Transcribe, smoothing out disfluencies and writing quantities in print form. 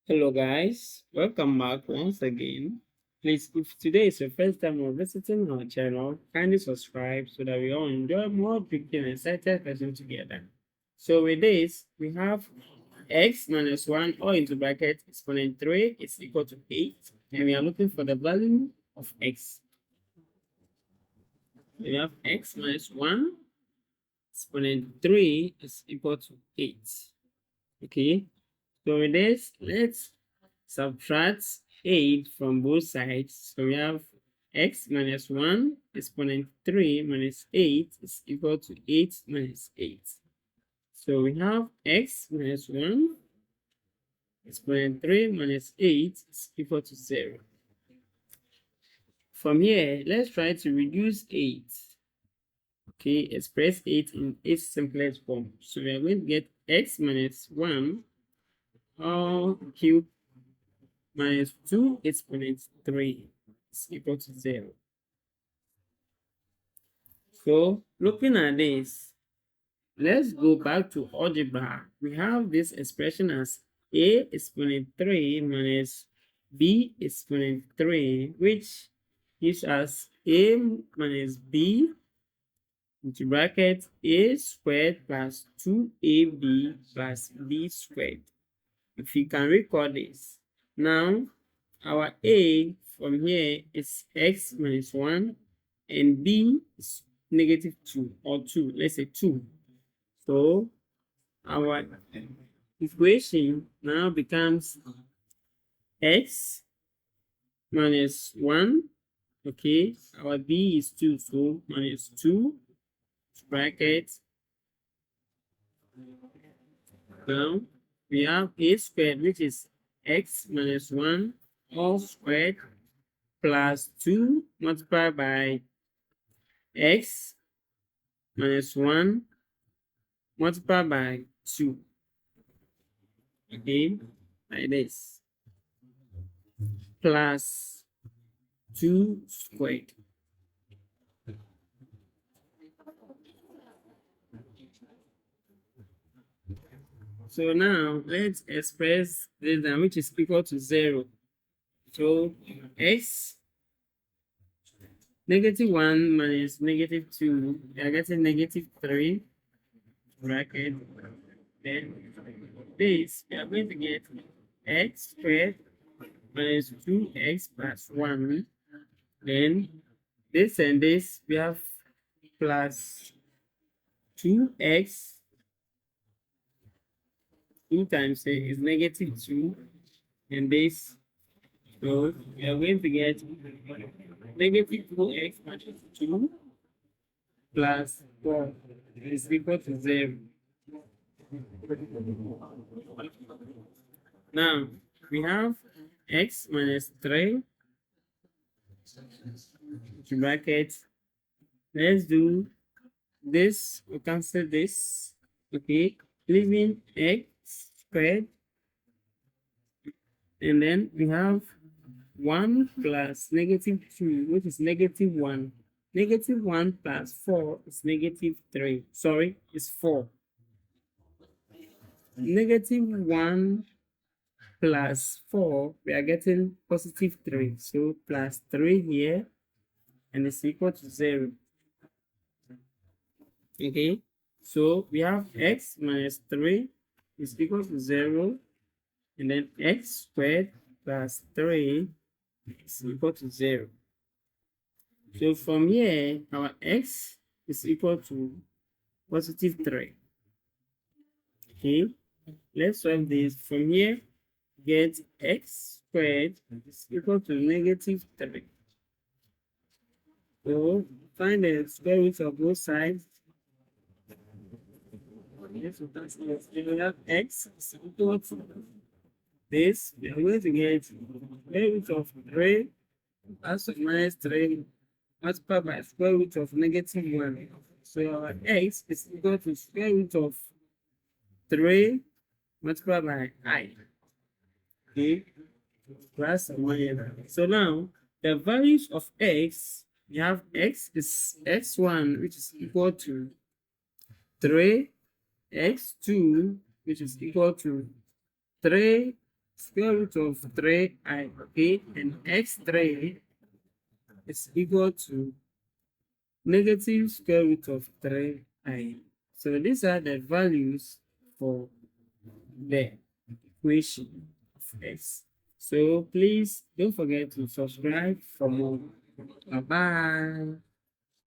Hello guys, welcome back once again. Please, if today is your first time of visiting our channel, kindly subscribe so that we all enjoy more tricky and exciting lessons together. So with this, we have x minus 1 or into bracket exponent 3 is equal to 8, and we are looking for the value of x. We have x minus 1 exponent 3 is equal to 8. Okay, so with this, let's subtract 8 from both sides. So we have x minus 1 exponent 3 minus 8 is equal to 8 minus 8. So we have x minus 1 exponent 3 minus 8 is equal to 0. From here, let's try to reduce 8. Okay, express 8 in its simplest form. So we are going to get x minus 1 all cubed minus 2 exponent 3 is equal to 0. So looking at this, let's go back to algebra. We have this expression as a exponent 3 minus b exponent 3, which gives us a minus b into bracket a squared plus 2ab plus b squared. If you can recall this, now our a from here is x minus 1 and b is negative 2 or 2, let's say 2. So our equation now becomes x minus 1. Okay, our b is 2, so minus 2 bracket. Now we have a squared, which is x minus 1 all squared plus 2 multiplied by x minus 1 multiplied by 2. Okay, like this. Plus 2 squared. So now let's express this down, which is equal to 0. So x negative 1 minus negative 2, we are getting negative 3 bracket. Then this, we are going to get x squared minus 2x plus 1. Then this and this, we have plus 2x. 2 times a is negative 2. And this, so we are going to get negative 2x minus 2 plus 4 is equal to 0. Now we have x minus 3 bracket. Let's do this, we cancel this. Okay, leaving x squared, and then we have 1 plus negative 2, which is negative 1. Negative 1 plus 4 is negative 3. Sorry, it's 4. Negative 1 plus 4, we are getting positive 3. So plus 3 here, and it's equal to 0. Okay, so we have x minus 3 is equal to 0, and then x squared plus 3 is equal to 0. So from here, our x is equal to positive 3. Okay, let's solve this. From here, get x squared is equal to negative 3. So find the square root of both sides. Yes, so that's it. We have x is equal to this. We are going to get square root of 3 plus or minus 3 multiplied by square root of negative 1. So our x is equal to square root of 3 multiplied by I. Okay, plus or minus. So now the values of x, we have x is x1, which is equal to 3, x2, which is equal to 3 square root of 3i, okay, and x3 is equal to negative square root of 3i. So these are the values for the equation of x. So please don't forget to subscribe for more. Bye bye.